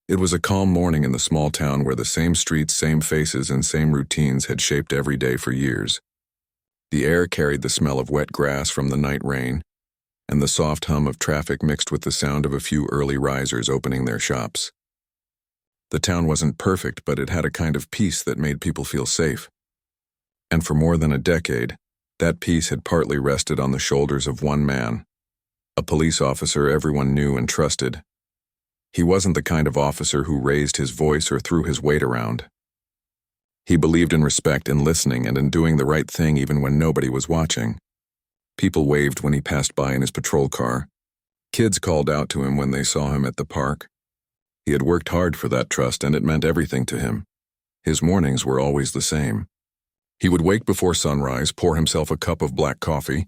It was a calm morning in the small town where the same streets, same faces, and same routines had shaped every day for years. The air carried the smell of wet grass from the night rain, and the soft hum of traffic mixed with the sound of a few early risers opening their shops. The town wasn't perfect, but it had a kind of peace that made people feel safe. And for more than a decade, that peace had partly rested on the shoulders of one man, a police officer everyone knew and trusted. He wasn't the kind of officer who raised his voice or threw his weight around. He believed in respect, in listening, and in doing the right thing even when nobody was watching. People waved when he passed by in his patrol car. Kids called out to him when they saw him at the park. He had worked hard for that trust, and it meant everything to him. His mornings were always the same. He would wake before sunrise, pour himself a cup of black coffee,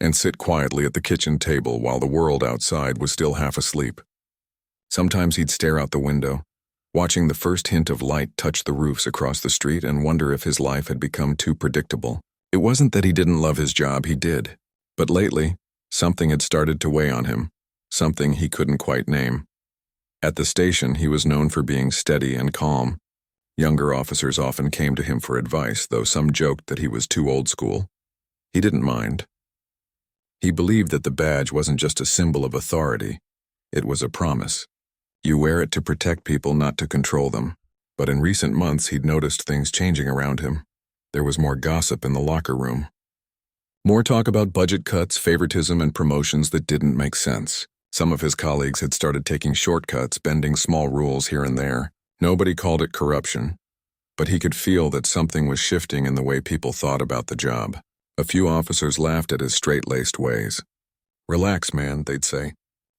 and sit quietly at the kitchen table while the world outside was still half asleep. Sometimes he'd stare out the window, watching the first hint of light touch the roofs across the street, and wonder if his life had become too predictable. It wasn't that he didn't love his job, he did. But lately, something had started to weigh on him, something he couldn't quite name. At the station, he was known for being steady and calm. Younger officers often came to him for advice, though some joked that he was too old school. He didn't mind. He believed that the badge wasn't just a symbol of authority, it was a promise. You wear it to protect people, not to control them. But in recent months, he'd noticed things changing around him. There was more gossip in the locker room. More talk about budget cuts, favoritism, and promotions that didn't make sense. Some of his colleagues had started taking shortcuts, bending small rules here and there. Nobody called it corruption, but he could feel that something was shifting in the way people thought about the job. A few officers laughed at his straight-laced ways. "Relax, man," they'd say.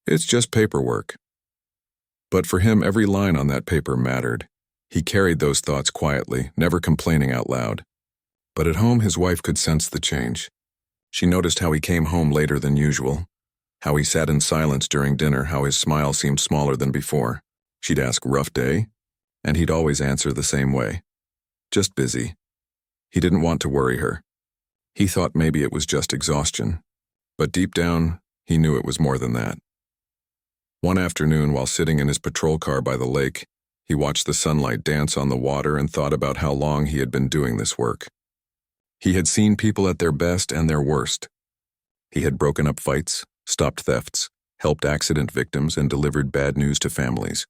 "It's just paperwork." But for him, every line on that paper mattered. He carried those thoughts quietly, never complaining out loud. But at home, his wife could sense the change. She noticed how he came home later than usual, how he sat in silence during dinner, how his smile seemed smaller than before. She'd ask, "Rough day?" And he'd always answer the same way. "Just busy." He didn't want to worry her. He thought maybe it was just exhaustion. But deep down, he knew it was more than that. One afternoon, while sitting in his patrol car by the lake, he watched the sunlight dance on the water and thought about how long he had been doing this work. He had seen people at their best and their worst. He had broken up fights, stopped thefts, helped accident victims, and delivered bad news to families.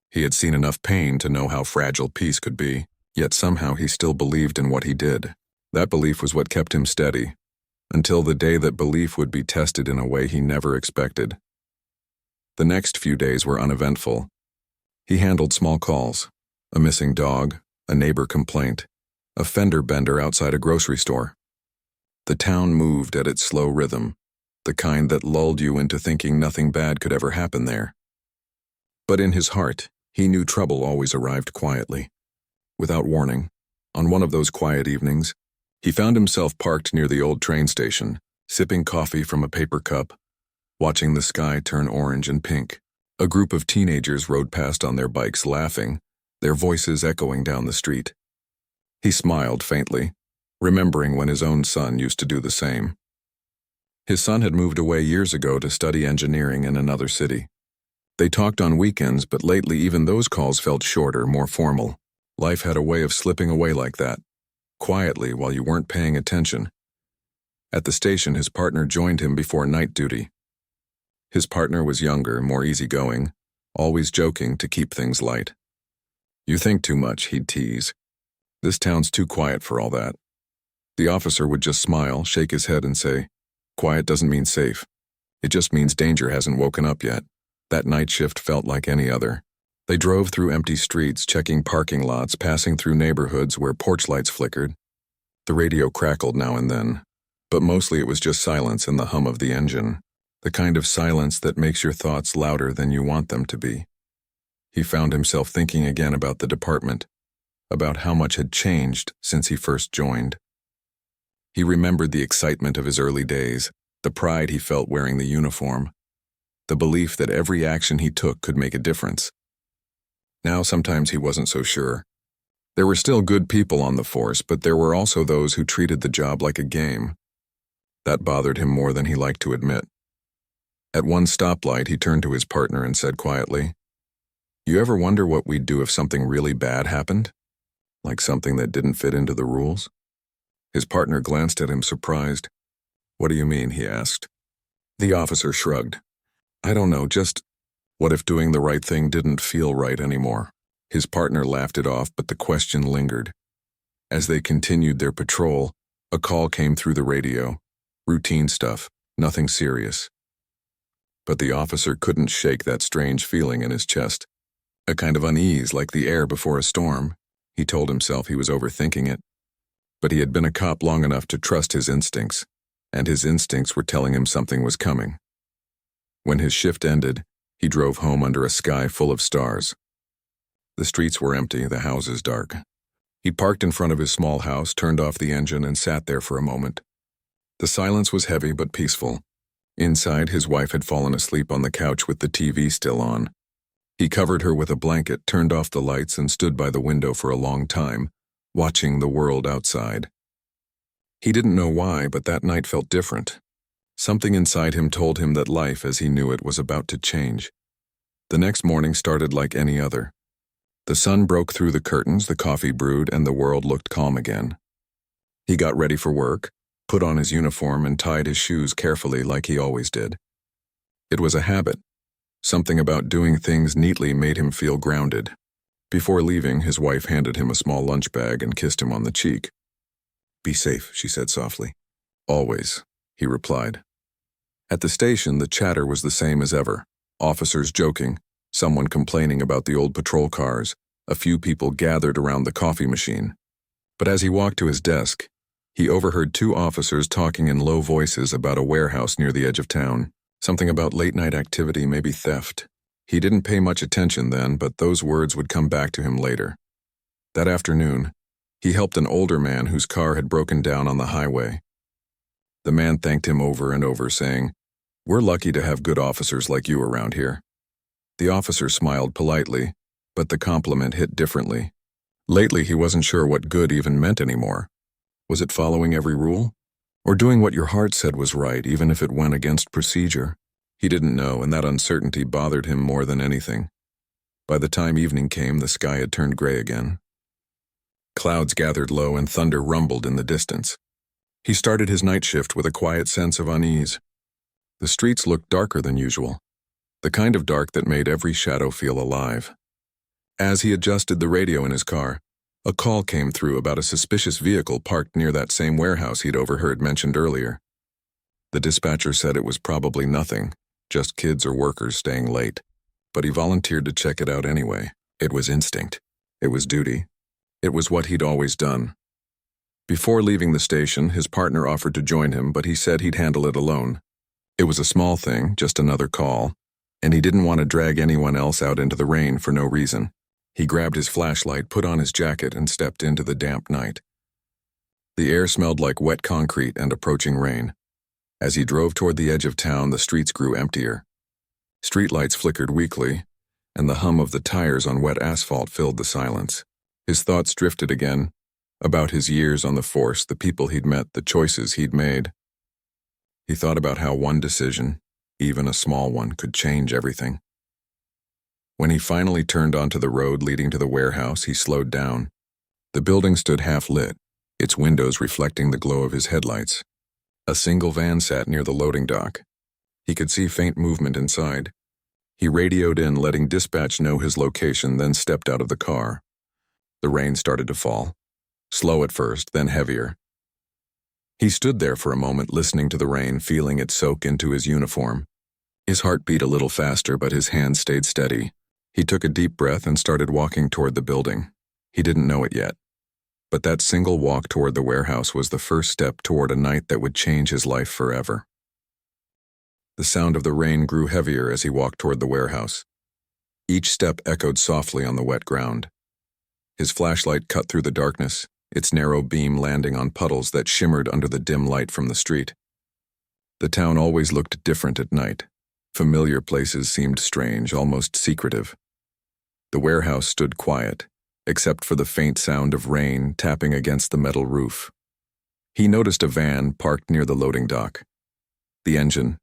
He had seen enough pain to know how fragile peace could be, yet somehow he still believed in what he did. That belief was what kept him steady, until the day that belief would be tested in a way he never expected. The next few days were uneventful. He handled small calls, a missing dog, a neighbor complaint, a fender bender outside a grocery store. The town moved at its slow rhythm, the kind that lulled you into thinking nothing bad could ever happen there. But in his heart, he knew trouble always arrived quietly. Without warning, on one of those quiet evenings, he found himself parked near the old train station, sipping coffee from a paper cup, watching the sky turn orange and pink. A group of teenagers rode past on their bikes laughing, their voices echoing down the street. He smiled faintly, remembering when his own son used to do the same. His son had moved away years ago to study engineering in another city. They talked on weekends, but lately even those calls felt shorter, more formal. Life had a way of slipping away like that, quietly while you weren't paying attention. At the station, his partner joined him before night duty. His partner was younger, more easygoing, always joking to keep things light. "You think too much," he'd tease. "This town's too quiet for all that." The officer would just smile, shake his head, and say, "Quiet doesn't mean safe. It just means danger hasn't woken up yet." That night shift felt like any other. They drove through empty streets, checking parking lots, passing through neighborhoods where porch lights flickered. The radio crackled now and then, but mostly it was just silence and the hum of the engine, the kind of silence that makes your thoughts louder than you want them to be. He found himself thinking again about the department, about how much had changed since he first joined. He remembered the excitement of his early days, the pride he felt wearing the uniform, the belief that every action he took could make a difference. Now sometimes he wasn't so sure. There were still good people on the force, but there were also those who treated the job like a game. That bothered him more than he liked to admit. At one stoplight, he turned to his partner and said quietly, You ever wonder what we'd do if something really bad happened? Like something that didn't fit into the rules? His partner glanced at him surprised. What do you mean? He asked. The officer shrugged. I don't know, just what if doing the right thing didn't feel right anymore? His partner laughed it off, but the question lingered. As they continued their patrol, a call came through the radio. Routine stuff, nothing serious. But the officer couldn't shake that strange feeling in his chest. A kind of unease, like the air before a storm. He told himself he was overthinking it. But he had been a cop long enough to trust his instincts, and his instincts were telling him something was coming. When his shift ended, he drove home under a sky full of stars. The streets were empty, the houses dark. He parked in front of his small house, turned off the engine, and sat there for a moment. The silence was heavy but peaceful. Inside, his wife had fallen asleep on the couch with the TV still on. He covered her with a blanket, turned off the lights, and stood by the window for a long time, watching the world outside. He didn't know why, but that night felt different. Something inside him told him that life as he knew it was about to change. The next morning started like any other. The sun broke through the curtains, the coffee brewed, and the world looked calm again. He got ready for work, put on his uniform, and tied his shoes carefully like he always did. It was a habit. Something about doing things neatly made him feel grounded. Before leaving, his wife handed him a small lunch bag and kissed him on the cheek. Be safe, she said softly. Always, he replied. At the station, the chatter was the same as ever. Officers joking, someone complaining about the old patrol cars, a few people gathered around the coffee machine. But as he walked to his desk, he overheard two officers talking in low voices about a warehouse near the edge of town. Something about late-night activity, maybe theft. He didn't pay much attention then, but those words would come back to him later. That afternoon, he helped an older man whose car had broken down on the highway. The man thanked him over and over, saying, "We're lucky to have good officers like you around here." The officer smiled politely, but the compliment hit differently. Lately, he wasn't sure what good even meant anymore. Was it following every rule? Or doing what your heart said was right, even if it went against procedure? He didn't know, and that uncertainty bothered him more than anything. By the time evening came, the sky had turned gray again. Clouds gathered low and thunder rumbled in the distance. He started his night shift with a quiet sense of unease. The streets looked darker than usual, the kind of dark that made every shadow feel alive. As he adjusted the radio in his car, a call came through about a suspicious vehicle parked near that same warehouse he'd overheard mentioned earlier. The dispatcher said it was probably nothing, just kids or workers staying late, but he volunteered to check it out anyway. It was instinct. It was duty. It was what he'd always done. Before leaving the station, his partner offered to join him, but he said he'd handle it alone. It was a small thing, just another call, and he didn't want to drag anyone else out into the rain for no reason. He grabbed his flashlight, put on his jacket, and stepped into the damp night. The air smelled like wet concrete and approaching rain. As he drove toward the edge of town, the streets grew emptier. Streetlights flickered weakly, and the hum of the tires on wet asphalt filled the silence. His thoughts drifted again, about his years on the force, the people he'd met, the choices he'd made. He thought about how one decision, even a small one, could change everything. When he finally turned onto the road leading to the warehouse, he slowed down. The building stood half-lit, its windows reflecting the glow of his headlights. A single van sat near the loading dock. He could see faint movement inside. He radioed in, letting dispatch know his location, then stepped out of the car. The rain started to fall, slow at first, then heavier. He stood there for a moment, listening to the rain, feeling it soak into his uniform. His heart beat a little faster, but his hands stayed steady. He took a deep breath and started walking toward the building. He didn't know it yet, but that single walk toward the warehouse was the first step toward a night that would change his life forever. The sound of the rain grew heavier as he walked toward the warehouse. Each step echoed softly on the wet ground. His flashlight cut through the darkness, its narrow beam landing on puddles that shimmered under the dim light from the street. The town always looked different at night. Familiar places seemed strange, almost secretive. The warehouse stood quiet, except for the faint sound of rain tapping against the metal roof. He noticed a van parked near the loading dock. The engine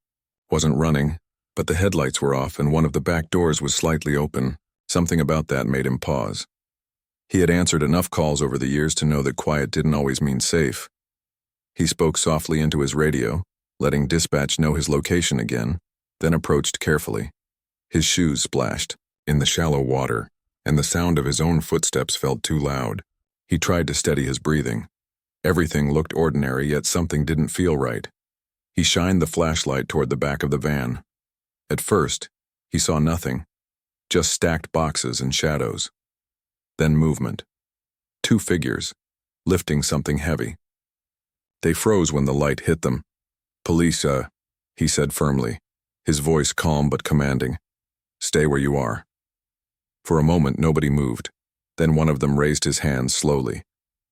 wasn't running, but the headlights were off and one of the back doors was slightly open, Something about that made him pause. He had answered enough calls over the years to know that quiet didn't always mean safe. He spoke softly into his radio, letting dispatch know his location again, then approached carefully. His shoes splashed in the shallow water, and the sound of his own footsteps felt too loud. He tried to steady his breathing. Everything looked ordinary, yet something didn't feel right. He shined the flashlight toward the back of the van. At first, he saw nothing, just stacked boxes and shadows. Then movement. 2 figures, lifting something heavy. They froze when the light hit them. "Police, he said firmly, his voice calm but commanding. "Stay where you are." For a moment, nobody moved. Then one of them raised his hands slowly,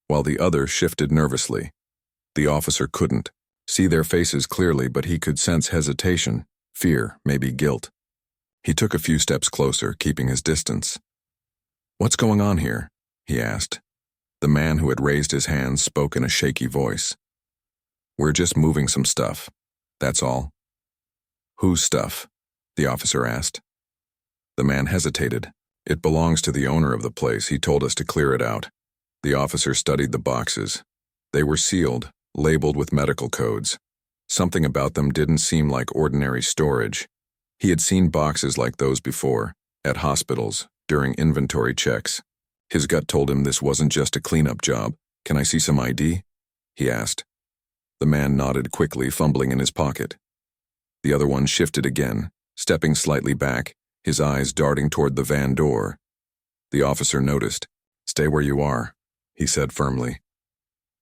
while the other shifted nervously. The officer couldn't see their faces clearly, but he could sense hesitation, fear, maybe guilt. He took a few steps closer, keeping his distance. "What's going on here?" he asked. The man who had raised his hands spoke in a shaky voice. "We're just moving some stuff, that's all." "Whose stuff?" the officer asked. The man hesitated. "It belongs to the owner of the place. He told us to clear it out." The officer studied the boxes. They were sealed, labeled with medical codes. Something about them didn't seem like ordinary storage. He had seen boxes like those before, at hospitals, during inventory checks. His gut told him this wasn't just a cleanup job. "Can I see some ID?" he asked. The man nodded quickly, fumbling in his pocket. The other one shifted again, stepping slightly back, his eyes darting toward the van door. The officer noticed. "Stay where you are," he said firmly.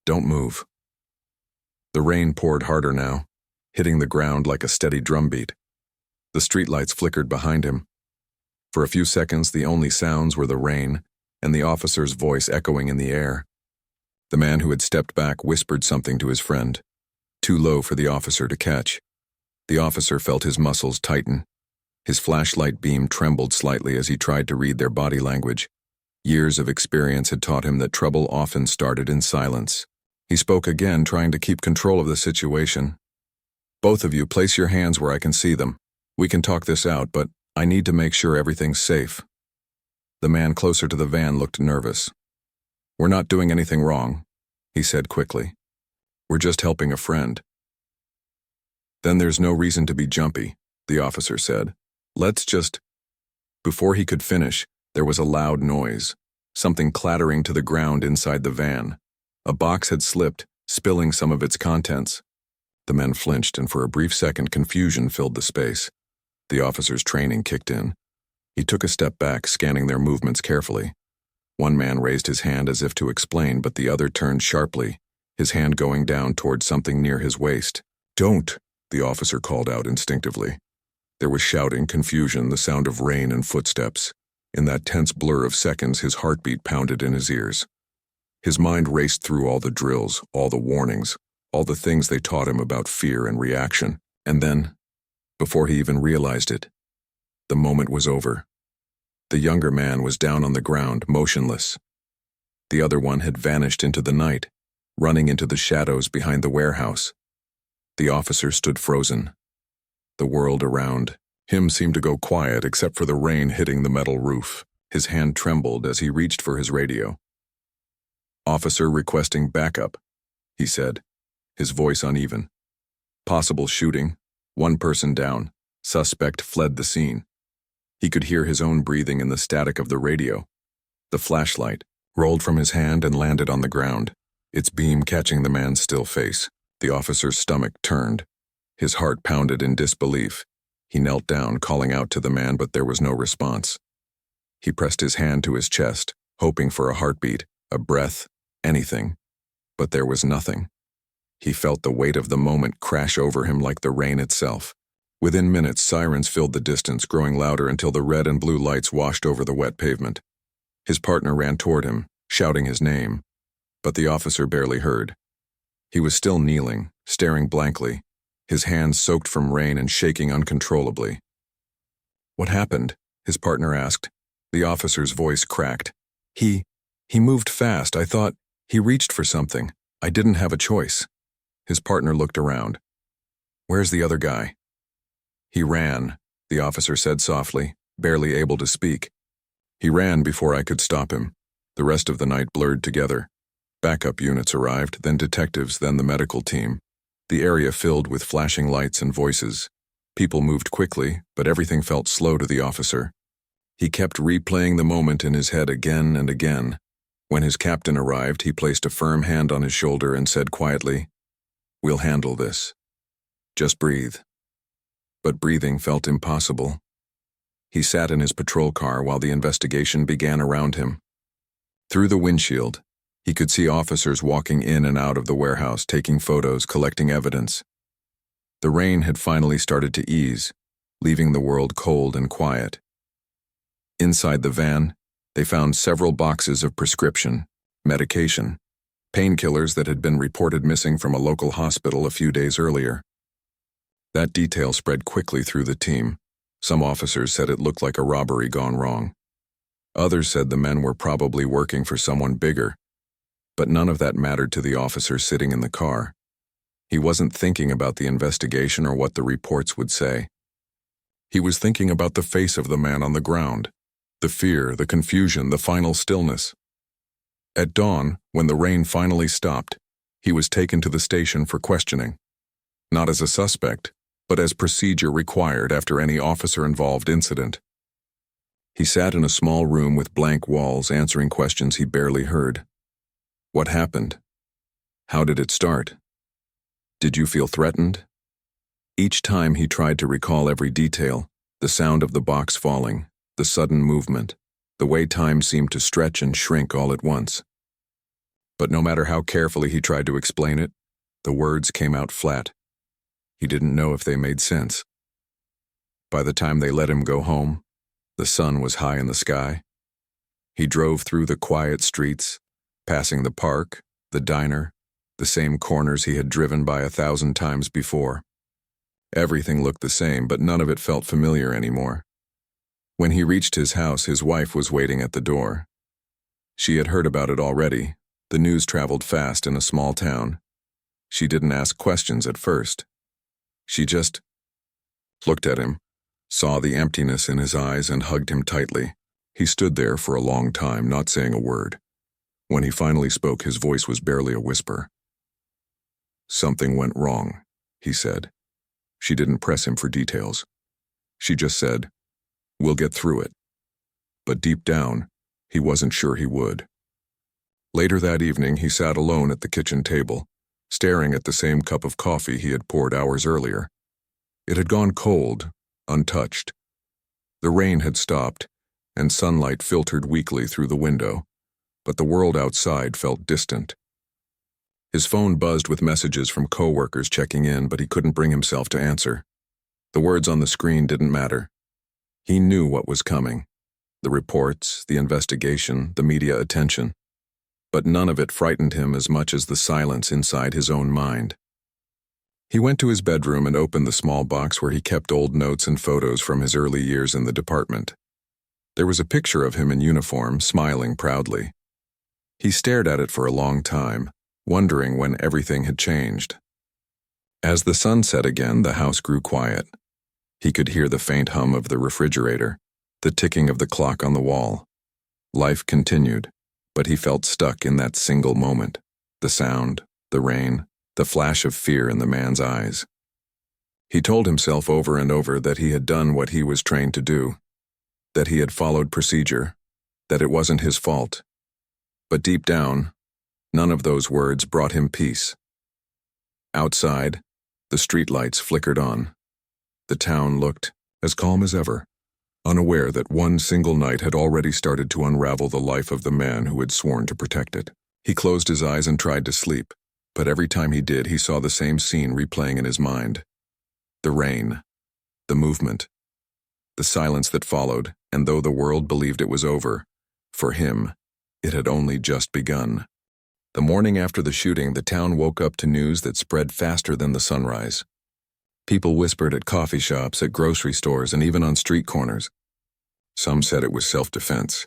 "Don't move." The rain poured harder now, hitting the ground like a steady drumbeat. The streetlights flickered behind him. For a few seconds, the only sounds were the rain and the officer's voice echoing in the air. The man who had stepped back whispered something to his friend, too low for the officer to catch. The officer felt his muscles tighten. His flashlight beam trembled slightly as he tried to read their body language. Years of experience had taught him that trouble often started in silence. He spoke again, trying to keep control of the situation. "Both of you, place your hands where I can see them. We can talk this out, but I need to make sure everything's safe." The man closer to the van looked nervous. "We're not doing anything wrong," he said quickly. "We're just helping a friend." "Then there's no reason to be jumpy," the officer said. "Let's just—" Before he could finish, there was a loud noise, something clattering to the ground inside the van. A box had slipped, spilling some of its contents. The men flinched, and for a brief second, confusion filled the space. The officer's training kicked in. He took a step back, scanning their movements carefully. One man raised his hand as if to explain, but the other turned sharply, his hand going down toward something near his waist. "Don't!" the officer called out instinctively. There was shouting, confusion, the sound of rain and footsteps. In that tense blur of seconds, his heartbeat pounded in his ears. His mind raced through all the drills, all the warnings, all the things they taught him about fear and reaction. And then, before he even realized it, the moment was over. The younger man was down on the ground, motionless. The other one had vanished into the night, running into the shadows behind the warehouse. The officer stood frozen. The world around him seemed to go quiet except for the rain hitting the metal roof. His hand trembled as he reached for his radio. "Officer requesting backup," he said, his voice uneven. "Possible shooting. 1 person down. Suspect fled the scene." He could hear his own breathing in the static of the radio. The flashlight rolled from his hand and landed on the ground, its beam catching the man's still face. The officer's stomach turned. His heart pounded in disbelief. He knelt down, calling out to the man, but there was no response. He pressed his hand to his chest, hoping for a heartbeat, a breath, anything. But there was nothing. He felt the weight of the moment crash over him like the rain itself. Within minutes, sirens filled the distance, growing louder until the red and blue lights washed over the wet pavement. His partner ran toward him, shouting his name, but the officer barely heard. He was still kneeling, staring blankly, his hands soaked from rain and shaking uncontrollably. "What happened?" his partner asked. The officer's voice cracked. He moved fast. I thought he reached for something. I didn't have a choice." His partner looked around. "Where's the other guy?" "He ran," the officer said softly, barely able to speak. He ran before I could stop him. The rest of the night blurred together. Backup units arrived, then detectives, then the medical team. The area filled with flashing lights and voices. People moved quickly, but everything felt slow to the officer. He kept replaying the moment in his head again and again. When his captain arrived, he placed a firm hand on his shoulder and said quietly, "We'll handle this. Just breathe." But breathing felt impossible. He sat in his patrol car while the investigation began around him. Through the windshield, he could see officers walking in and out of the warehouse, taking photos, collecting evidence. The rain had finally started to ease, leaving the world cold and quiet. Inside the van, they found several boxes of prescription, medication, painkillers that had been reported missing from a local hospital a few days earlier. That detail spread quickly through the team. Some officers said it looked like a robbery gone wrong. Others said the men were probably working for someone bigger. But none of that mattered to the officer sitting in the car. He wasn't thinking about the investigation or what the reports would say. He was thinking about the face of the man on the ground, the fear, the confusion, the final stillness. At dawn, when the rain finally stopped, he was taken to the station for questioning. Not as a suspect, but as procedure required after any officer-involved incident. He sat in a small room with blank walls, answering questions he barely heard. What happened? How did it start? Did you feel threatened? Each time he tried to recall every detail, the sound of the box falling, the sudden movement, the way time seemed to stretch and shrink all at once. But no matter how carefully he tried to explain it, the words came out flat. He didn't know if they made sense. By the time they let him go home, the sun was high in the sky. He drove through the quiet streets, passing the park, the diner, the same corners he had driven by 1,000 times before. Everything looked the same, but none of it felt familiar anymore. When he reached his house, his wife was waiting at the door. She had heard about it already. The news traveled fast in a small town. She didn't ask questions at first. She just looked at him, saw the emptiness in his eyes, and hugged him tightly. He stood there for a long time, not saying a word. When he finally spoke, his voice was barely a whisper. "Something went wrong," he said. She didn't press him for details. She just said, "We'll get through it." But deep down, he wasn't sure he would. Later that evening, he sat alone at the kitchen table, staring at the same cup of coffee he had poured hours earlier. It had gone cold, untouched. The rain had stopped, and sunlight filtered weakly through the window, but the world outside felt distant. His phone buzzed with messages from coworkers checking in, but he couldn't bring himself to answer. The words on the screen didn't matter. He knew what was coming. The reports, the investigation, the media attention. But none of it frightened him as much as the silence inside his own mind. He went to his bedroom and opened the small box where he kept old notes and photos from his early years in the department. There was a picture of him in uniform, smiling proudly. He stared at it for a long time, wondering when everything had changed. As the sun set again, the house grew quiet. He could hear the faint hum of the refrigerator, the ticking of the clock on the wall. Life continued, but he felt stuck in that single moment. The sound, the rain, the flash of fear in the man's eyes. He told himself over and over that he had done what he was trained to do, that he had followed procedure, that it wasn't his fault. But deep down, none of those words brought him peace. Outside, the streetlights flickered on. The town looked as calm as ever, unaware that one single night had already started to unravel the life of the man who had sworn to protect it. He closed his eyes and tried to sleep, but every time he did, he saw the same scene replaying in his mind. The rain, the movement, the silence that followed, and though the world believed it was over, for him, it had only just begun. The morning after the shooting, the town woke up to news that spread faster than the sunrise. People whispered at coffee shops, at grocery stores, and even on street corners. Some said it was self-defense.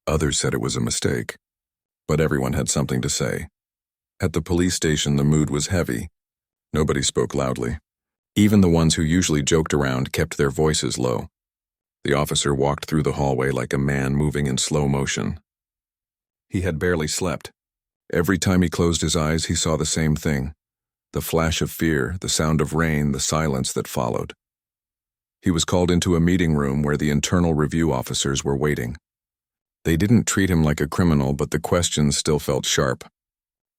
Others said it was a mistake. But everyone had something to say. At the police station, the mood was heavy. Nobody spoke loudly. Even the ones who usually joked around kept their voices low. The officer walked through the hallway like a man moving in slow motion. He had barely slept. Every time he closed his eyes, he saw the same thing. The flash of fear, the sound of rain, the silence that followed. He was called into a meeting room where the internal review officers were waiting. They didn't treat him like a criminal, but the questions still felt sharp.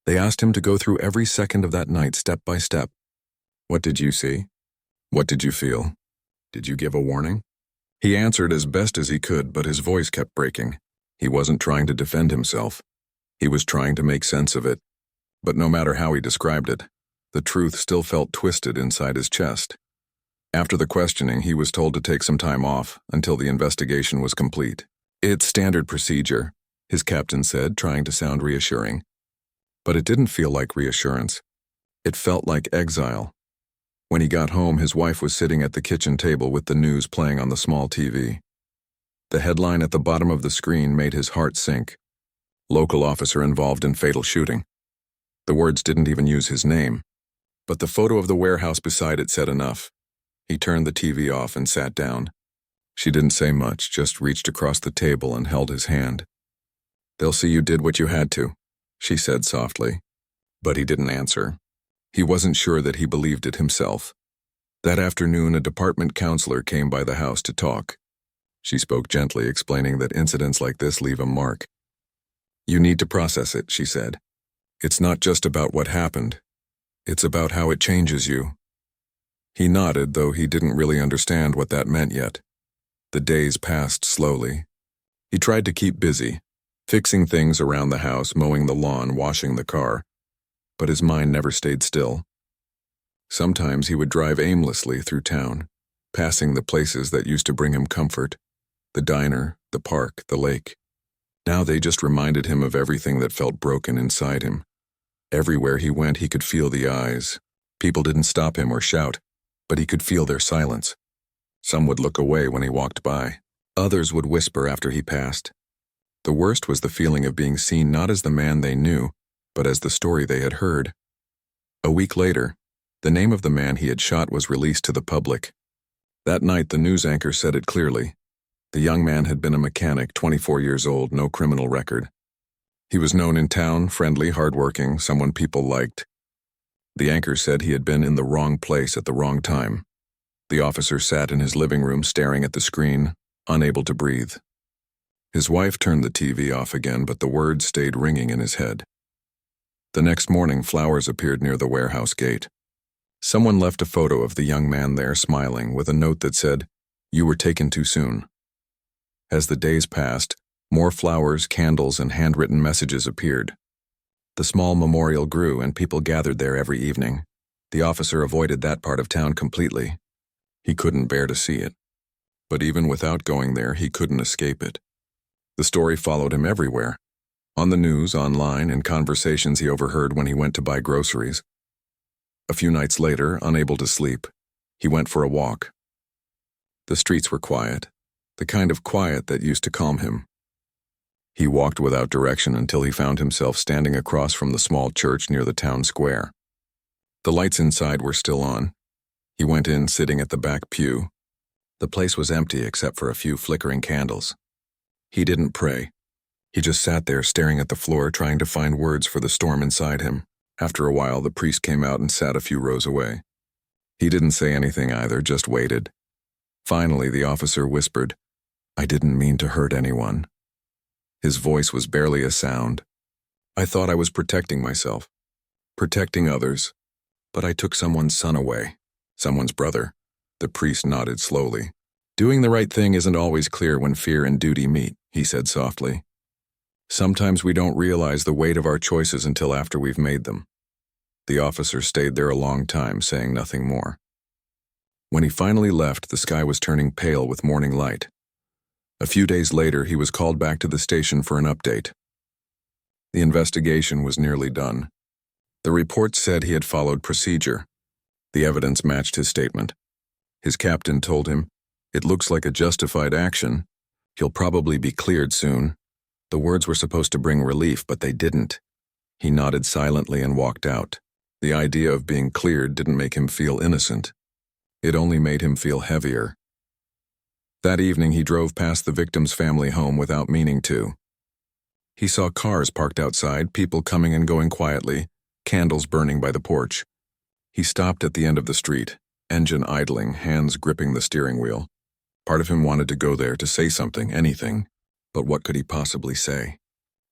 They asked him to go through every second of that night, step by step. What did you see? What did you feel? Did you give a warning? He answered as best as he could, but his voice kept breaking. He wasn't trying to defend himself. He was trying to make sense of it. But no matter how he described it, the truth still felt twisted inside his chest. After the questioning, he was told to take some time off until the investigation was complete. It's standard procedure, his captain said, trying to sound reassuring. But it didn't feel like reassurance. It felt like exile. When he got home, his wife was sitting at the kitchen table with the news playing on the small TV. The headline at the bottom of the screen made his heart sink. Local officer involved in fatal shooting. The words didn't even use his name. But the photo of the warehouse beside it said enough. He turned the TV off and sat down. She didn't say much, just reached across the table and held his hand. "They'll see you did what you had to," she said softly. But he didn't answer. He wasn't sure that he believed it himself. That afternoon, a department counselor came by the house to talk. She spoke gently, explaining that incidents like this leave a mark. "You need to process it," she said. "It's not just about what happened. It's about how it changes you." He nodded, though he didn't really understand what that meant yet. The days passed slowly. He tried to keep busy, fixing things around the house, mowing the lawn, washing the car. But his mind never stayed still. Sometimes he would drive aimlessly through town, passing the places that used to bring him comfort. The diner, the park, the lake. Now they just reminded him of everything that felt broken inside him. Everywhere he went, he could feel the eyes. People didn't stop him or shout, but he could feel their silence. Some would look away when he walked by. Others would whisper after he passed. The worst was the feeling of being seen not as the man they knew, but as the story they had heard. A week later, the name of the man he had shot was released to the public. That night, the news anchor said it clearly. The young man had been a mechanic, 24 years old, no criminal record. He was known in town, friendly, hardworking, someone people liked. The anchor said he had been in the wrong place at the wrong time. The officer sat in his living room staring at the screen, unable to breathe. His wife turned the TV off again, but the words stayed ringing in his head. The next morning, flowers appeared near the warehouse gate. Someone left a photo of the young man there smiling with a note that said, "You were taken too soon." As the days passed, more flowers, candles, and handwritten messages appeared. The small memorial grew and people gathered there every evening. The officer avoided that part of town completely. He couldn't bear to see it. But even without going there, he couldn't escape it. The story followed him everywhere. On the news, online, in conversations he overheard when he went to buy groceries. A few nights later, unable to sleep, he went for a walk. The streets were quiet, the kind of quiet that used to calm him. He walked without direction until he found himself standing across from the small church near the town square. The lights inside were still on. He went in, sitting at the back pew. The place was empty except for a few flickering candles. He didn't pray. He just sat there staring at the floor, trying to find words for the storm inside him. After a while, the priest came out and sat a few rows away. He didn't say anything either, just waited. Finally, the officer whispered, "I didn't mean to hurt anyone." His voice was barely a sound. "I thought I was protecting myself, protecting others, but I took someone's son away, someone's brother." The priest nodded slowly. "Doing the right thing isn't always clear when fear and duty meet," he said softly. "Sometimes we don't realize the weight of our choices until after we've made them." The officer stayed there a long time, saying nothing more. When he finally left, the sky was turning pale with morning light. A few days later, he was called back to the station for an update. The investigation was nearly done. The report said he had followed procedure. The evidence matched his statement. His captain told him, "It looks like a justified action. He'll probably be cleared soon." The words were supposed to bring relief, but they didn't. He nodded silently and walked out. The idea of being cleared didn't make him feel innocent. It only made him feel heavier. That evening, he drove past the victim's family home without meaning to. He saw cars parked outside, people coming and going quietly, candles burning by the porch. He stopped at the end of the street, engine idling, hands gripping the steering wheel. Part of him wanted to go there to say something, anything, but what could he possibly say?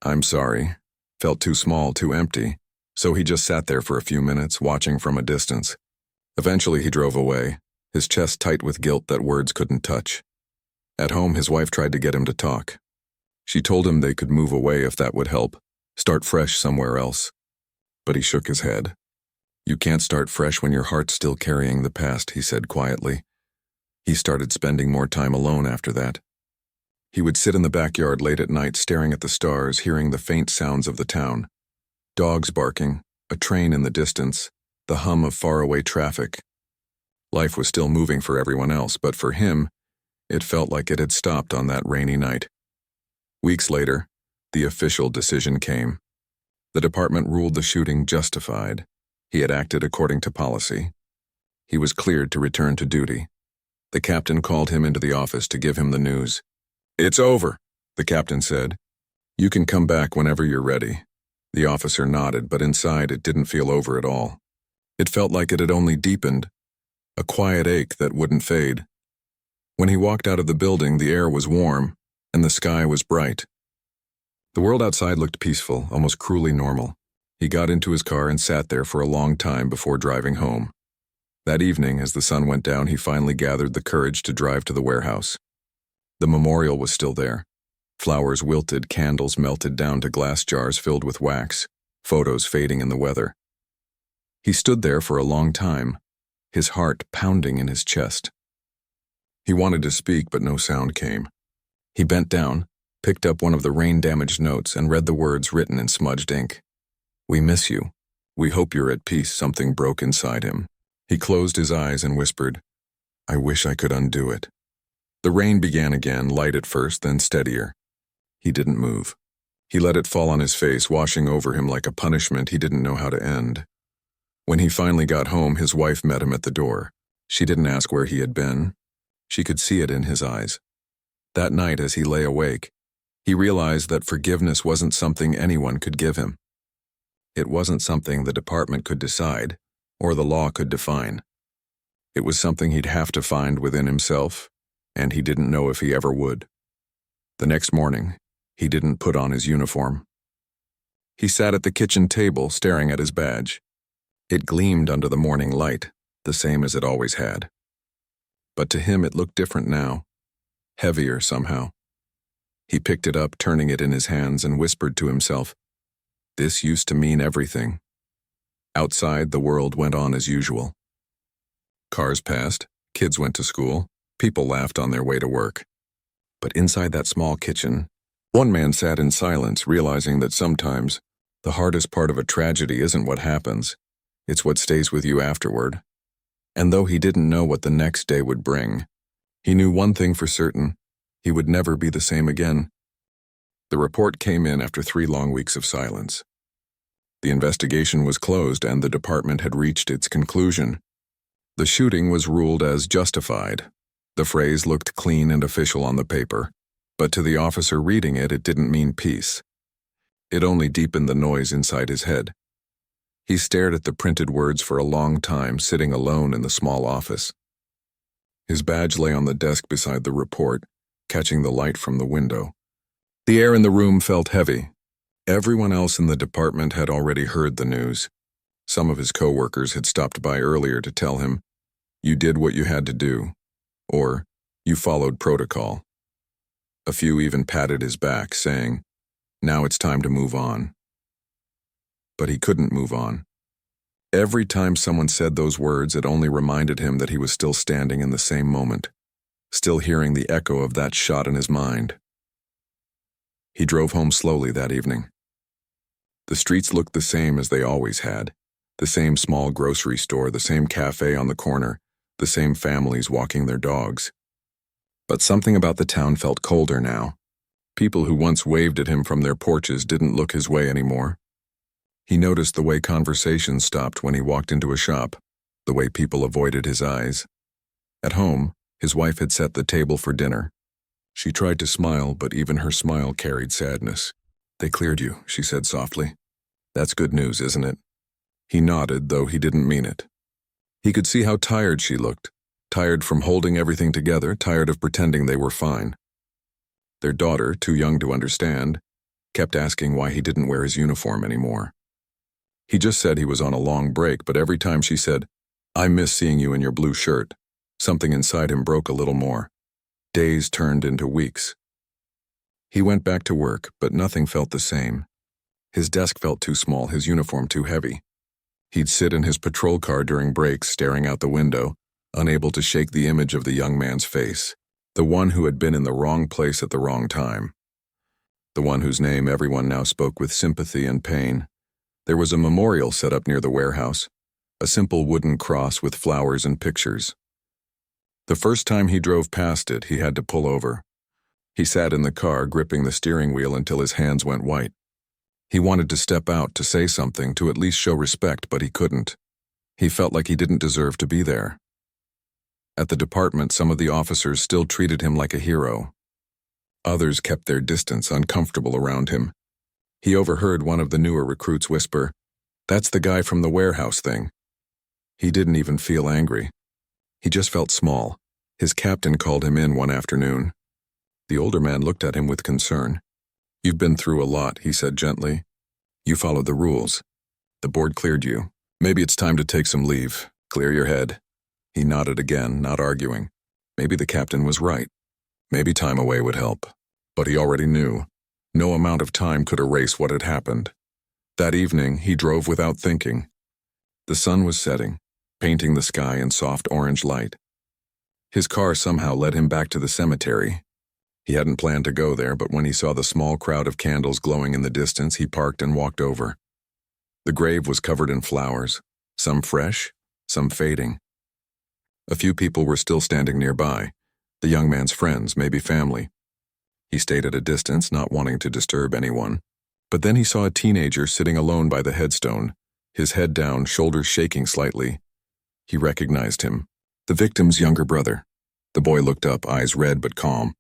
"I'm sorry," felt too small, too empty, so he just sat there for a few minutes, watching from a distance. Eventually he drove away, his chest tight with guilt that words couldn't touch. At home, his wife tried to get him to talk. She told him they could move away if that would help, start fresh somewhere else. But he shook his head. "You can't start fresh when your heart's still carrying the past," he said quietly. He started spending more time alone after that. He would sit in the backyard late at night, staring at the stars, hearing the faint sounds of the town. Dogs barking, a train in the distance, the hum of faraway traffic. Life was still moving for everyone else, but for him, it felt like it had stopped on that rainy night. Weeks later, the official decision came. The department ruled the shooting justified. He had acted according to policy. He was cleared to return to duty. The captain called him into the office to give him the news. "It's over," the captain said. "You can come back whenever you're ready." The officer nodded, but inside it didn't feel over at all. It felt like it had only deepened, a quiet ache that wouldn't fade. When he walked out of the building, the air was warm, and the sky was bright. The world outside looked peaceful, almost cruelly normal. He got into his car and sat there for a long time before driving home. That evening, as the sun went down, he finally gathered the courage to drive to the warehouse. The memorial was still there. Flowers wilted, candles melted down to glass jars filled with wax, photos fading in the weather. He stood there for a long time, his heart pounding in his chest. He wanted to speak, but no sound came. He bent down, picked up one of the rain-damaged notes, and read the words written in smudged ink. "We miss you. We hope you're at peace." Something broke inside him. He closed his eyes and whispered, "I wish I could undo it." The rain began again, light at first, then steadier. He didn't move. He let it fall on his face, washing over him like a punishment he didn't know how to end. When he finally got home, his wife met him at the door. She didn't ask where he had been. She could see it in his eyes. That night, as he lay awake, he realized that forgiveness wasn't something anyone could give him. It wasn't something the department could decide, or the law could define. It was something he'd have to find within himself, and he didn't know if he ever would. The next morning, he didn't put on his uniform. He sat at the kitchen table, staring at his badge. It gleamed under the morning light, the same as it always had. But to him it looked different now, heavier somehow. He picked it up, turning it in his hands, and whispered to himself, "This used to mean everything." Outside, the world went on as usual. Cars passed, kids went to school, people laughed on their way to work. But inside that small kitchen, one man sat in silence, realizing that sometimes the hardest part of a tragedy isn't what happens, it's what stays with you afterward. And though he didn't know what the next day would bring, he knew one thing for certain: he would never be the same again. The report came in after 3 long weeks of silence. The investigation was closed and the department had reached its conclusion. The shooting was ruled as justified. The phrase looked clean and official on the paper, but to the officer reading it, it didn't mean peace. It only deepened the noise inside his head. He stared at the printed words for a long time, sitting alone in the small office. His badge lay on the desk beside the report, catching the light from the window. The air in the room felt heavy. Everyone else in the department had already heard the news. Some of his co-workers had stopped by earlier to tell him, "You did what you had to do," or "You followed protocol." A few even patted his back, saying, "Now it's time to move on." But he couldn't move on. Every time someone said those words, it only reminded him that he was still standing in the same moment, still hearing the echo of that shot in his mind. He drove home slowly that evening. The streets looked the same as they always had, the same small grocery store, the same cafe on the corner, the same families walking their dogs. But something about the town felt colder now. People who once waved at him from their porches didn't look his way anymore. He noticed the way conversations stopped when he walked into a shop, the way people avoided his eyes. At home, His wife had set the table for dinner. She tried to smile, but even her smile carried sadness. "They cleared you," she said softly. "That's good news, isn't it?" He nodded, though he didn't mean it. He could see how tired she looked, tired from holding everything together, tired of pretending they were fine. Their daughter, too young to understand, kept asking why he didn't wear his uniform anymore. He just said he was on a long break, but every time she said, "I miss seeing you in your blue shirt," something inside him broke a little more. Days turned into weeks. He went back to work, but nothing felt the same. His desk felt too small, his uniform too heavy. He'd sit in his patrol car during breaks, staring out the window, unable to shake the image of the young man's face, the one who had been in the wrong place at the wrong time, the one whose name everyone now spoke with sympathy and pain. There was a memorial set up near the warehouse, a simple wooden cross with flowers and pictures. The first time he drove past it, he had to pull over. He sat in the car, gripping the steering wheel until his hands went white. He wanted to step out, to say something, to at least show respect, but he couldn't. He felt like he didn't deserve to be there. At the department, some of the officers still treated him like a hero. Others kept their distance, uncomfortable around him. He overheard one of the newer recruits whisper, "That's the guy from the warehouse thing." He didn't even feel angry. He just felt small. His captain called him in one afternoon. The older man looked at him with concern. "You've been through a lot," he said gently. "You followed the rules. The board cleared you. Maybe it's time to take some leave. Clear your head." He nodded again, not arguing. Maybe the captain was right. Maybe time away would help. But he already knew. No amount of time could erase what had happened. That evening, he drove without thinking. The sun was setting, painting the sky in soft orange light. His car somehow led him back to the cemetery. He hadn't planned to go there, but when he saw the small crowd of candles glowing in the distance, he parked and walked over. The grave was covered in flowers, some fresh, some fading. A few people were still standing nearby, the young man's friends, maybe family. He stayed at a distance, not wanting to disturb anyone. But then he saw a teenager sitting alone by the headstone, his head down, shoulders shaking slightly. He recognized him, the victim's younger brother. The boy looked up, eyes red but calm.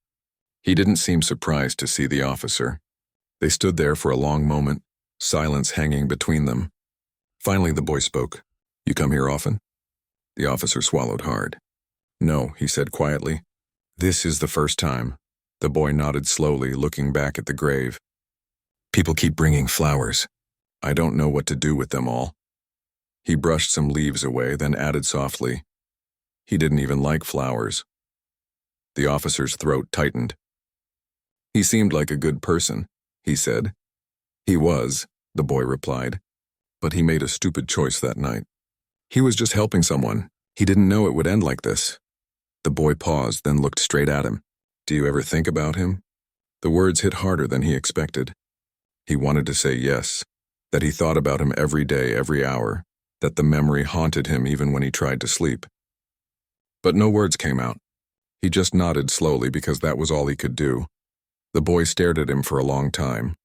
He didn't seem surprised to see the officer. They stood there for a long moment, silence hanging between them. Finally, the boy spoke. "You come here often?" The officer swallowed hard. "No," he said quietly. "This is the first time." The boy nodded slowly, looking back at the grave. "People keep bringing flowers. I don't know what to do with them all." He brushed some leaves away, then added softly, "He didn't even like flowers." The officer's throat tightened. "He seemed like a good person," he said. "He was," the boy replied. "But he made a stupid choice that night. He was just helping someone. He didn't know it would end like this." The boy paused, then looked straight at him. "Do you ever think about him?" The words hit harder than he expected. He wanted to say yes, that he thought about him every day, every hour, that the memory haunted him even when he tried to sleep. But no words came out. He just nodded slowly because that was all he could do. The boy stared at him for a long time.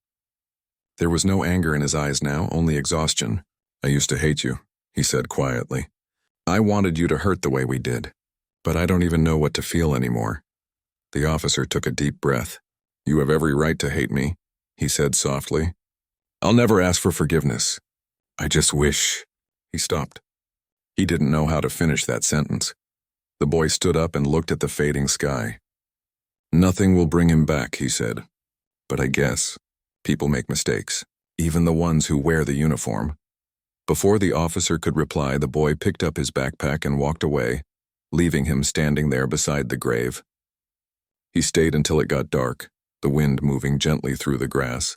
There was no anger in his eyes now, only exhaustion. "I used to hate you," he said quietly. "I wanted you to hurt the way we did, but I don't even know what to feel anymore." The officer took a deep breath. "You have every right to hate me," he said softly. "I'll never ask for forgiveness. I just wish—" He stopped. He didn't know how to finish that sentence. The boy stood up and looked at the fading sky. "Nothing will bring him back," he said. "But I guess people make mistakes, even the ones who wear the uniform." Before the officer could reply, the boy picked up his backpack and walked away, leaving him standing there beside the grave. He stayed until it got dark, the wind moving gently through the grass.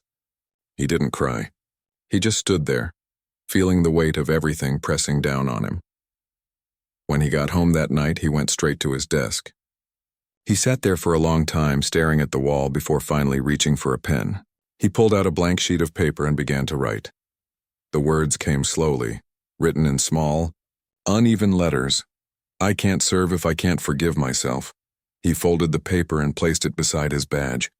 He didn't cry. He just stood there, feeling the weight of everything pressing down on him. When he got home that night, he went straight to his desk. He sat there for a long time, staring at the wall before finally reaching for a pen. He pulled out a blank sheet of paper and began to write. The words came slowly, written in small, uneven letters. "I can't serve if I can't forgive myself." He folded the paper and placed it beside his badge.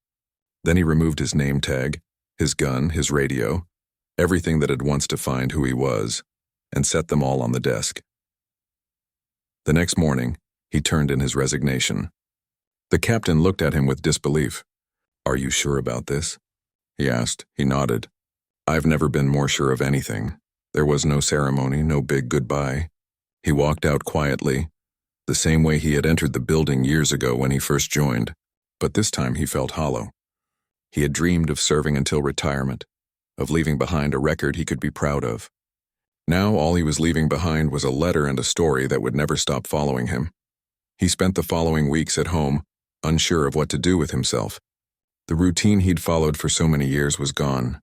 Then he removed his name tag, his gun, his radio, everything that had once defined who he was, and set them all on the desk. The next morning, He turned in his resignation. The captain looked at him with disbelief. "Are you sure about this?" he asked. He nodded. "I've never been more sure of anything." There was no ceremony, no big goodbye. He walked out quietly, the same way he had entered the building years ago when he first joined, but this time he felt hollow. He had dreamed of serving until retirement, of leaving behind a record he could be proud of. Now all he was leaving behind was a letter and a story that would never stop following him. He spent the following weeks at home, unsure of what to do with himself. The routine he'd followed for so many years was gone.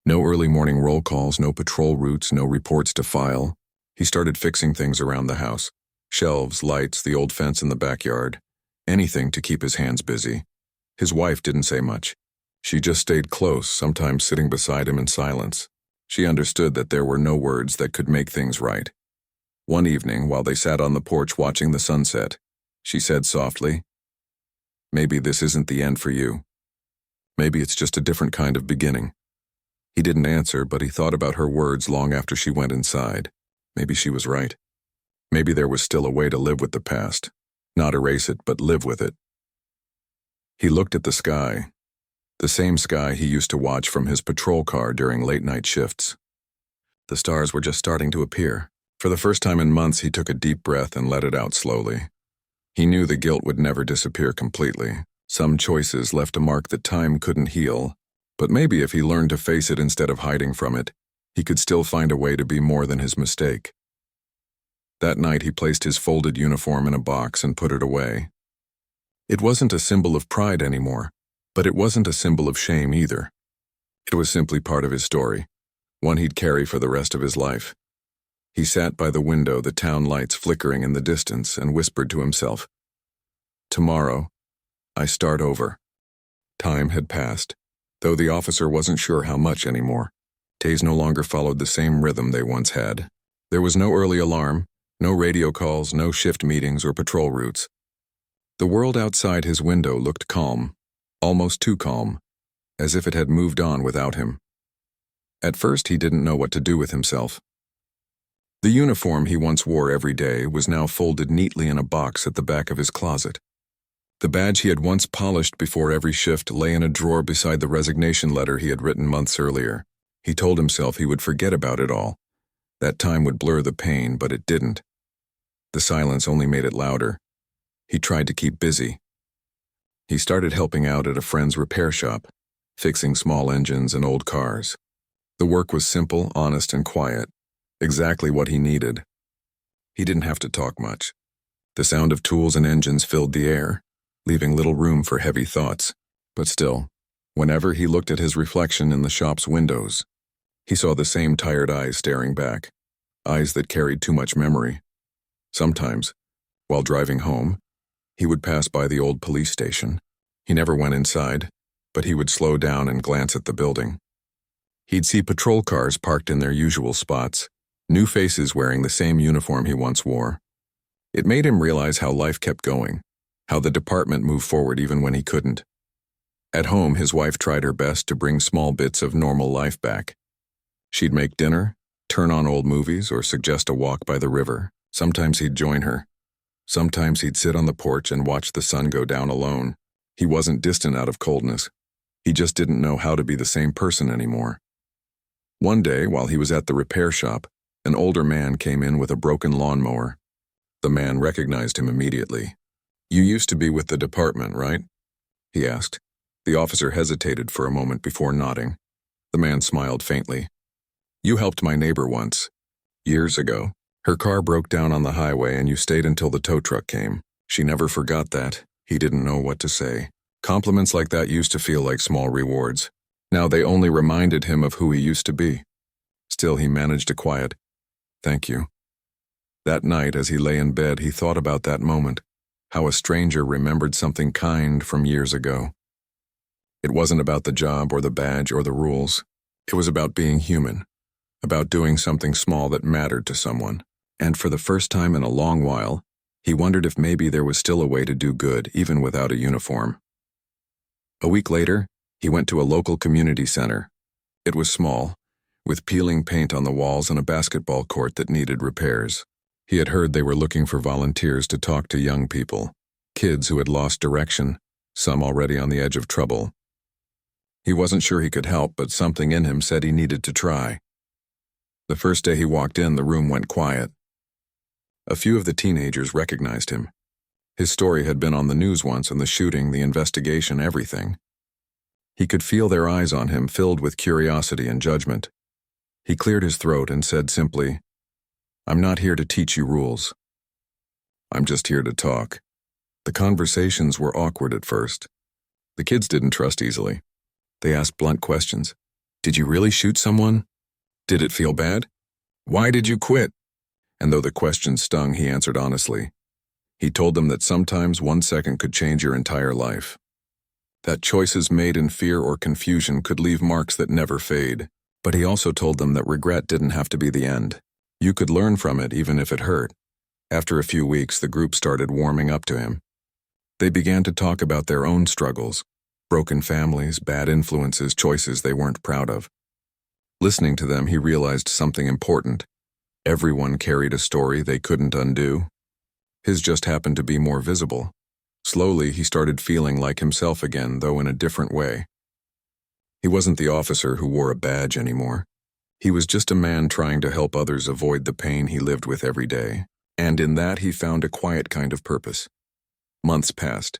No early morning roll calls, no patrol routes, no reports to file. He started fixing things around the house. Shelves, lights, the old fence in the backyard. Anything to keep his hands busy. His wife didn't say much. She just stayed close, sometimes sitting beside him in silence. She understood that there were no words that could make things right. One evening, while they sat on the porch watching the sunset, she said softly, "Maybe this isn't the end for you. Maybe it's just a different kind of beginning." He didn't answer, but he thought about her words long after she went inside. Maybe she was right. Maybe there was still a way to live with the past. Not erase it, but live with it. He looked at the sky. The same sky he used to watch from his patrol car during late-night shifts. The stars were just starting to appear. For the first time in months, he took a deep breath and let it out slowly. He knew the guilt would never disappear completely. Some choices left a mark that time couldn't heal. But maybe if he learned to face it instead of hiding from it, he could still find a way to be more than his mistake. That night he placed his folded uniform in a box and put it away. It wasn't a symbol of pride anymore, but it wasn't a symbol of shame either. It was simply part of his story, one he'd carry for the rest of his life. He sat by the window, the town lights flickering in the distance, and whispered to himself, "Tomorrow, I start over." Time had passed. Though the officer wasn't sure how much anymore. Days no longer followed the same rhythm they once had. There was no early alarm, no radio calls, no shift meetings or patrol routes. The world outside his window looked calm, almost too calm, as if it had moved on without him. At first he didn't know what to do with himself. The uniform he once wore every day was now folded neatly in a box at the back of his closet. The badge he had once polished before every shift lay in a drawer beside the resignation letter he had written months earlier. He told himself he would forget about it all. That time would blur the pain, but it didn't. The silence only made it louder. He tried to keep busy. He started helping out at a friend's repair shop, fixing small engines and old cars. The work was simple, honest, and quiet, exactly what he needed. He didn't have to talk much. The sound of tools and engines filled the air, leaving little room for heavy thoughts. But still, whenever he looked at his reflection in the shop's windows, he saw the same tired eyes staring back, eyes that carried too much memory. Sometimes, while driving home, he would pass by the old police station. He never went inside, but he would slow down and glance at the building. He'd see patrol cars parked in their usual spots, new faces wearing the same uniform he once wore. It made him realize how life kept going, how the department moved forward even when he couldn't. At home, his wife tried her best to bring small bits of normal life back. She'd make dinner, turn on old movies, or suggest a walk by the river. Sometimes he'd join her. Sometimes he'd sit on the porch and watch the sun go down alone. He wasn't distant out of coldness. He just didn't know how to be the same person anymore. One day, while he was at the repair shop, an older man came in with a broken lawnmower. The man recognized him immediately. "You used to be with the department, right?" he asked. The officer hesitated for a moment before nodding. The man smiled faintly. "You helped my neighbor once, years ago. Her car broke down on the highway and you stayed until the tow truck came. She never forgot that." He didn't know what to say. Compliments like that used to feel like small rewards. Now they only reminded him of who he used to be. Still, he managed a quiet, "Thank you." That night, as he lay in bed, he thought about that moment. How a stranger remembered something kind from years ago. It wasn't about the job or the badge or the rules. It was about being human, about doing something small that mattered to someone. And for the first time in a long while, he wondered if maybe there was still a way to do good even without a uniform. A week later, he went to a local community center. It was small, with peeling paint on the walls and a basketball court that needed repairs. He had heard they were looking for volunteers to talk to young people, kids who had lost direction, some already on the edge of trouble. He wasn't sure he could help, but something in him said he needed to try. The first day he walked in, the room went quiet. A few of the teenagers recognized him. His story had been on the news once, and the shooting, the investigation, everything. He could feel their eyes on him, filled with curiosity and judgment. He cleared his throat and said simply, "I'm not here to teach you rules. I'm just here to talk." The conversations were awkward at first. The kids didn't trust easily. They asked blunt questions. "Did you really shoot someone? Did it feel bad? Why did you quit?" And though the questions stung, he answered honestly. He told them that sometimes 1 second could change your entire life. That choices made in fear or confusion could leave marks that never fade. But he also told them that regret didn't have to be the end. You could learn from it even if it hurt. After a few weeks, the group started warming up to him. They began to talk about their own struggles, broken families, bad influences, choices they weren't proud of. Listening to them, he realized something important. Everyone carried a story they couldn't undo. His just happened to be more visible. Slowly, he started feeling like himself again, though in a different way. He wasn't the officer who wore a badge anymore. He was just a man trying to help others avoid the pain he lived with every day. And in that, he found a quiet kind of purpose. Months passed.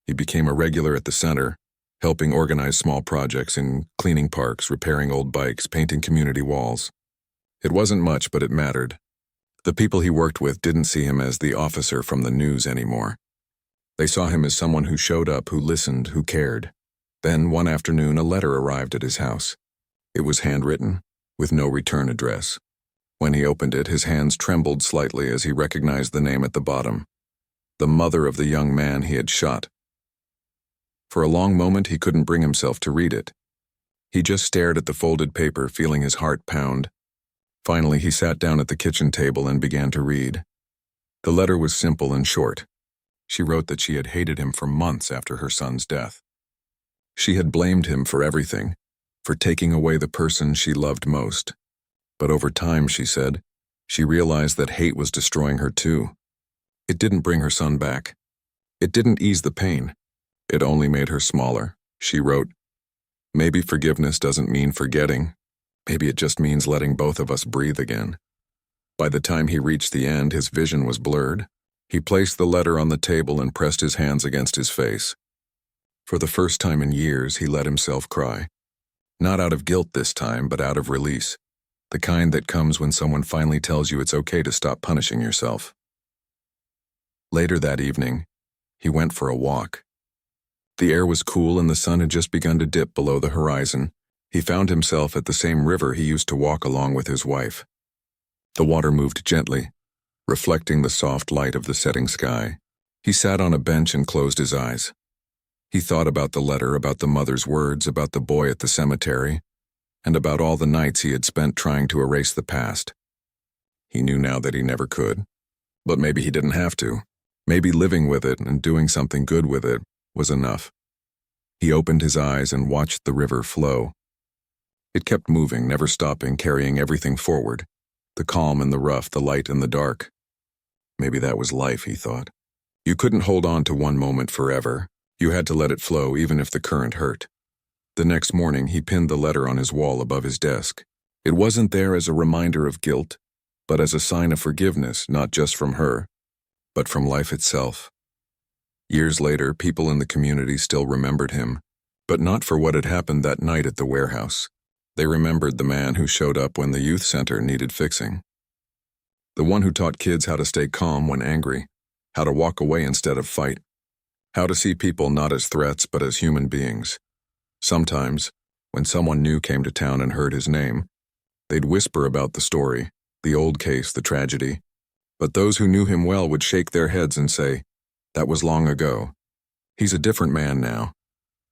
He became a regular at the center, helping organize small projects in cleaning parks, repairing old bikes, painting community walls. It wasn't much, but it mattered. The people he worked with didn't see him as the officer from the news anymore. They saw him as someone who showed up, who listened, who cared. Then, one afternoon, a letter arrived at his house. It was handwritten, with no return address. When he opened it, his hands trembled slightly as he recognized the name at the bottom. The mother of the young man he had shot. For a long moment, he couldn't bring himself to read it. He just stared at the folded paper, feeling his heart pound. Finally, he sat down at the kitchen table and began to read. The letter was simple and short. She wrote that she had hated him for months after her son's death. She had blamed him for everything, for taking away the person she loved most. But over time, she said, she realized that hate was destroying her too. It didn't bring her son back. It didn't ease the pain. It only made her smaller. She wrote, "Maybe forgiveness doesn't mean forgetting. Maybe it just means letting both of us breathe again." By the time he reached the end, his vision was blurred. He placed the letter on the table and pressed his hands against his face. For the first time in years, he let himself cry. Not out of guilt this time, but out of release. The kind that comes when someone finally tells you it's okay to stop punishing yourself. Later that evening, he went for a walk. The air was cool and the sun had just begun to dip below the horizon. He found himself at the same river he used to walk along with his wife. The water moved gently, reflecting the soft light of the setting sky. He sat on a bench and closed his eyes. He thought about the letter, about the mother's words, about the boy at the cemetery, and about all the nights he had spent trying to erase the past. He knew now that he never could, but maybe he didn't have to. Maybe living with it and doing something good with it was enough. He opened his eyes and watched the river flow. It kept moving, never stopping, carrying everything forward. The calm and the rough, the light and the dark. Maybe that was life, he thought. You couldn't hold on to one moment forever. You had to let it flow even if the current hurt. The next morning, he pinned the letter on his wall above his desk. It wasn't there as a reminder of guilt, but as a sign of forgiveness, not just from her, but from life itself. Years later, people in the community still remembered him, but not for what had happened that night at the warehouse. They remembered the man who showed up when the youth center needed fixing. The one who taught kids how to stay calm when angry, how to walk away instead of fight, how to see people not as threats but as human beings. Sometimes, when someone new came to town and heard his name, they'd whisper about the story, the old case, the tragedy. But those who knew him well would shake their heads and say, "That was long ago. He's a different man now."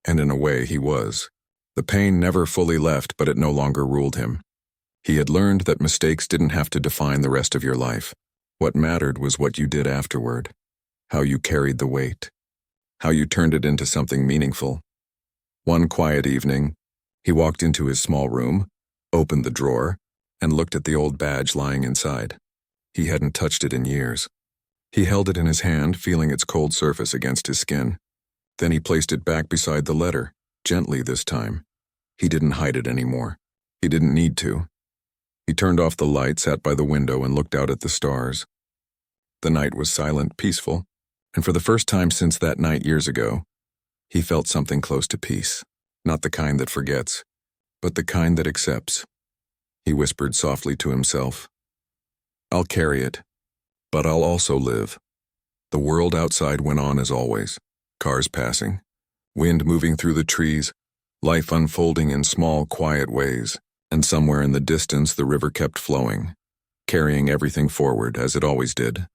And in a way, he was. The pain never fully left, but it no longer ruled him. He had learned that mistakes didn't have to define the rest of your life. What mattered was what you did afterward, how you carried the weight, how you turned it into something meaningful. One quiet evening, he walked into his small room, opened the drawer, and looked at the old badge lying inside. He hadn't touched it in years. He held it in his hand, feeling its cold surface against his skin. Then he placed it back beside the letter, gently this time. He didn't hide it anymore. He didn't need to. He turned off the light, sat by the window, and looked out at the stars. The night was silent, peaceful, and for the first time since that night years ago, he felt something close to peace. Not the kind that forgets, but the kind that accepts. He whispered softly to himself, "I'll carry it, but I'll also live." The world outside went on as always. Cars passing, wind moving through the trees, life unfolding in small, quiet ways, and somewhere in the distance the river kept flowing, carrying everything forward as it always did.